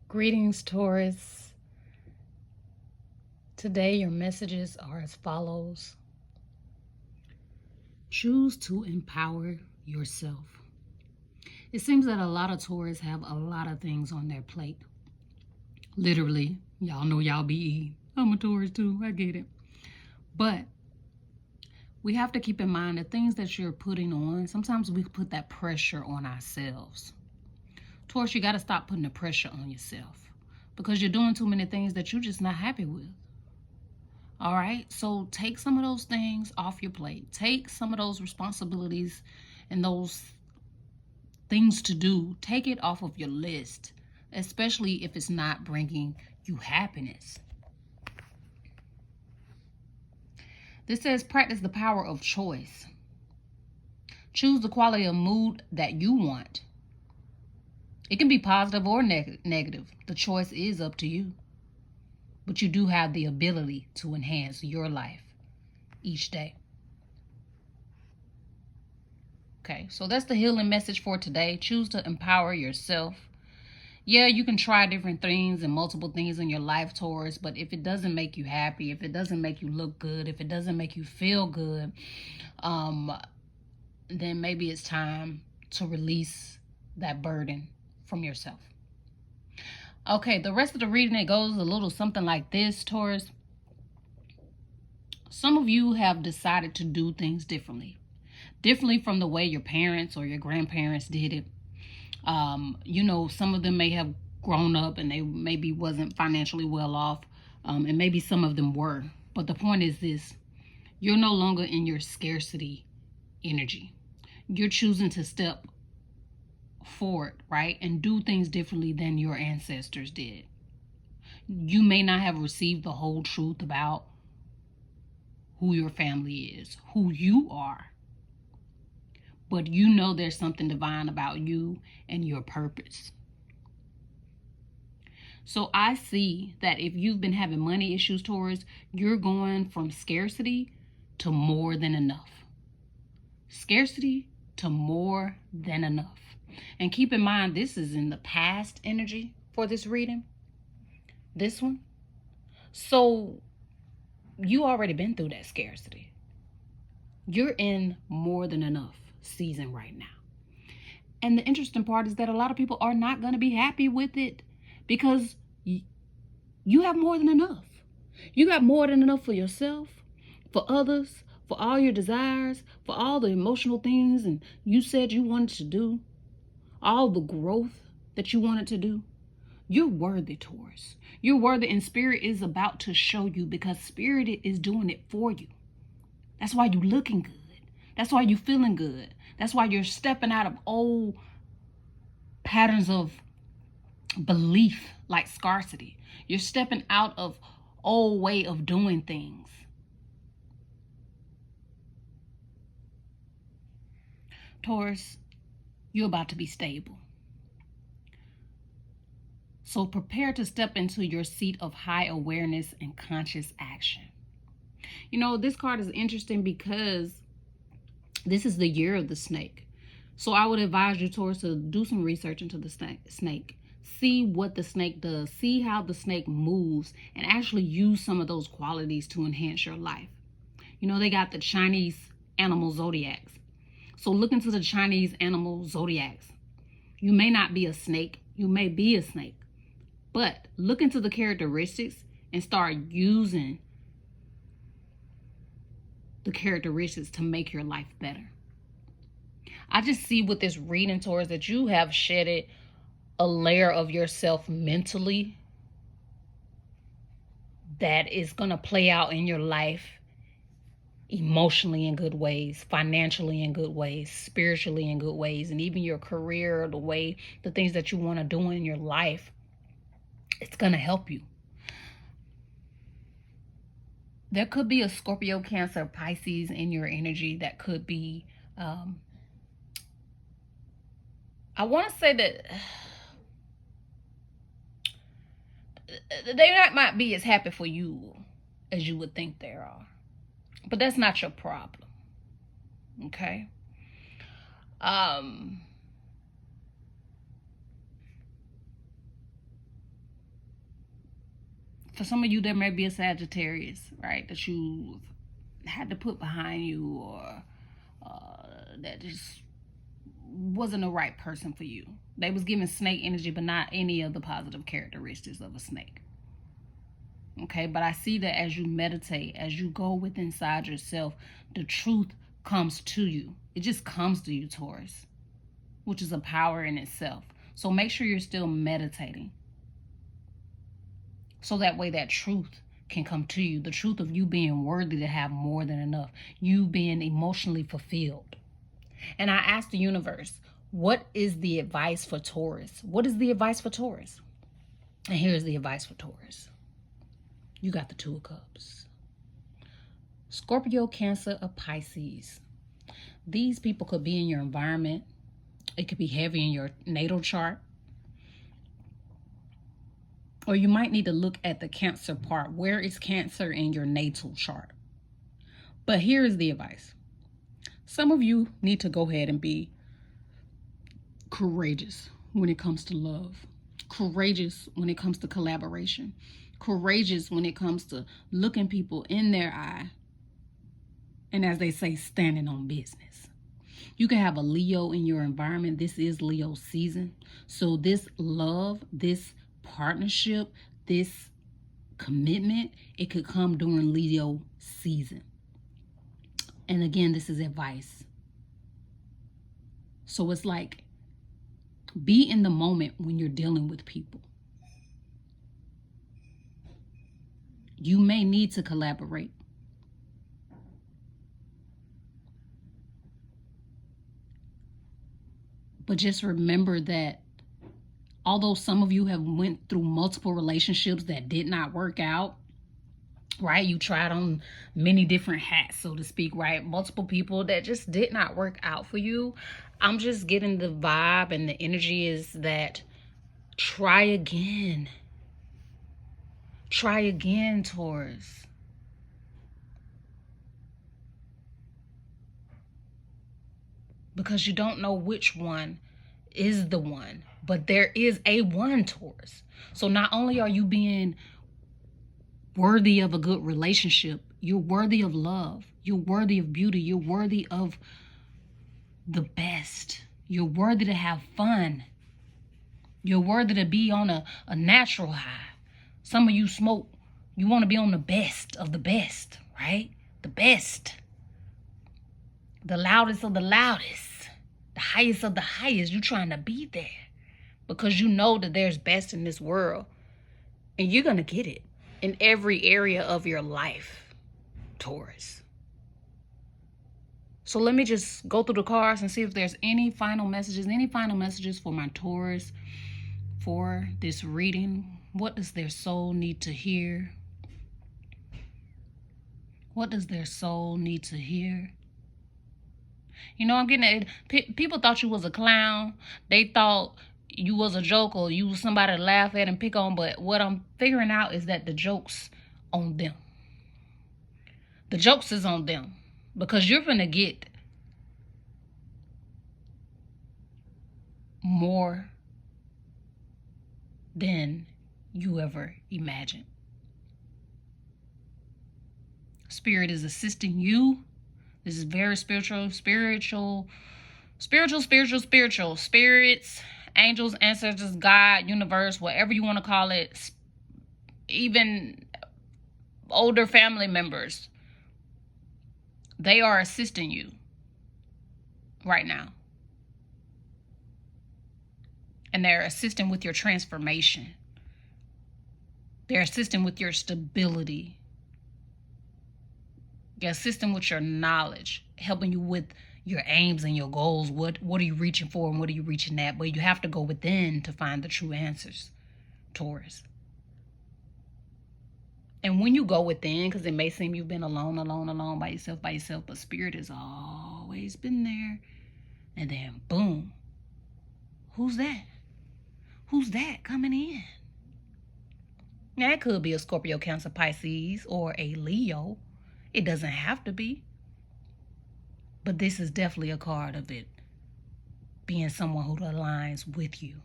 Greetings, Taurus. Today, your messages are as follows. Choose to empower yourself. It seems that a lot of Taurus have a lot of things on their plate. Literally, y'all know y'all be I'm a Taurus too, I get it. But we have to keep in mind the things that you're putting on, sometimes we put that pressure on ourselves. Taurus, you got to stop putting the pressure on yourself because you're doing too many things that you're just not happy with. All right, so take some of those things off your plate. Take some of those responsibilities and those things to do. Take it off of your list, especially if it's not bringing you happiness. This says practice the power of choice. Choose the quality of mood that you want. It can be positive or negative. The choice is up to you. But you do have the ability to enhance your life each day. Okay, so that's the healing message for today. Choose to empower yourself. Yeah, you can try different things and multiple things in your life, Taurus, but if it doesn't make you happy, if it doesn't make you look good, if it doesn't make you feel good, then maybe it's time to release that burden from yourself. Okay, the rest of the reading, it goes a little something like this, Taurus. Some of you have decided to do things differently from the way your parents or your grandparents did it. Some of them may have grown up and they maybe wasn't financially well off, and maybe some of them were. But the point is this: you're no longer in your scarcity energy. You're choosing to step forward, right, and do things differently than your ancestors did. You may not have received the whole truth about who your family is, who you are, but you know there's something divine about you and your purpose. So I see that if you've been having money issues, Taurus, you're going from scarcity to more than enough. Scarcity to more than enough. And keep in mind, this is in the past energy for this reading. This one. So you already been through that scarcity. You're in more than enough season right now. And the interesting part is that a lot of people are not going to be happy with it because you have more than enough. You got more than enough for yourself, for others, for all your desires, for all the emotional things and you said you wanted to do, all the growth that you wanted to do. You're worthy, Taurus. You're worthy, and Spirit is about to show you because Spirit is doing it for you. That's why you're looking good. That's why you're feeling good. That's why you're stepping out of old patterns of belief like scarcity. You're stepping out of old way of doing things. Taurus, you're about to be stable. So prepare to step into your seat of high awareness and conscious action. You know, this card is interesting because this is the year of the snake. So I would advise you, Taurus, to do some research into the snake. See what the snake does. See how the snake moves and actually use some of those qualities to enhance your life. You know, they got the Chinese animal zodiacs. So look into the Chinese animal zodiacs. You may not be a snake. You may be a snake. But look into the characteristics and start using the characteristics to make your life better. I just see with this reading, Taurus, that you have shedded a layer of yourself mentally that is going to play out in your life emotionally in good ways, financially in good ways, spiritually in good ways, and even your career, the things that you want to do in your life. It's going to help you. There could be a Scorpio, Cancer, Pisces in your energy that could be, I want to say that they might be as happy for you as you would think they are. But that's not your problem. Okay? But For some of you, there may be a Sagittarius, right, that you had to put behind you, or that just wasn't the right person for you. They was giving snake energy, but not any of the positive characteristics of a snake. Okay, but I see that as you meditate, as you go within inside yourself, the truth comes to you. It just comes to you, Taurus, which is a power in itself. So make sure you're still meditating, so that way that truth can come to you. The truth of you being worthy to have more than enough. You being emotionally fulfilled. And I asked the universe, what is the advice for Taurus? What is the advice for Taurus? And here's the advice for Taurus. You got the Two of Cups. Scorpio, Cancer, or Pisces. These people could be in your environment. It could be heavy in your natal chart. Or you might need to look at the Cancer part. Where is Cancer in your natal chart? But here is the advice. Some of you need to go ahead and be courageous when it comes to love. Courageous when it comes to collaboration. Courageous when it comes to looking people in their eye. And as they say, standing on business. You can have a Leo in your environment. This is Leo season. So this love, this partnership, this commitment, it could come during Leo season. And again, this is advice. So it's like, be in the moment when you're dealing with people. You may need to collaborate. But just remember that although some of you have went through multiple relationships that did not work out, right? You tried on many different hats, so to speak, right? Multiple people that just did not work out for you. I'm just getting the vibe and the energy is that try again. Try again, Taurus. Because you don't know which one is the one. But there is a one, Taurus. So not only are you being worthy of a good relationship, you're worthy of love. You're worthy of beauty. You're worthy of the best. You're worthy to have fun. You're worthy to be on a natural high. Some of you smoke. You want to be on the best of the best, right? The best. The loudest of the loudest. The highest of the highest. You're trying to be there because you know that there's best in this world. And you're going to get it in every area of your life, Taurus. So let me just go through the cards and see if there's any final messages for my Taurus for this reading. What does their soul need to hear? What does their soul need to hear? You know, I'm getting it. People thought you was a clown. They thought you was a joke or you was somebody to laugh at and pick on. But what I'm figuring out is that the joke's on them. The jokes is on them. Because you're going to get more than you ever imagined. Spirit is assisting you. This is very spiritual. Spirits, angels, ancestors, God, universe, whatever you want to call it. Even older family members. They are assisting you right now. And they're assisting with your transformation. They're assisting with your stability. They're assisting with your knowledge, helping you with your aims and your goals. What are you reaching for and what are you reaching at? But you have to go within to find the true answers, Taurus. And when you go within, because it may seem you've been alone, by yourself, but Spirit has always been there. And then, boom. Who's that? Who's that coming in? Now, it could be a Scorpio, Cancer, Pisces, or a Leo. It doesn't have to be. But this is definitely a card of it being someone who aligns with you,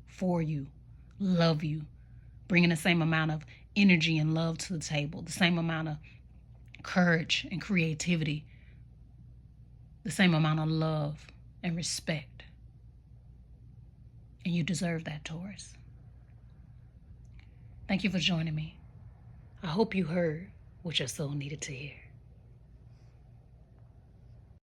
for you, love you, bringing the same amount of energy and love to the table, the same amount of courage and creativity, the same amount of love and respect. And you deserve that, Taurus. Thank you for joining me. I hope you heard what your soul needed to hear.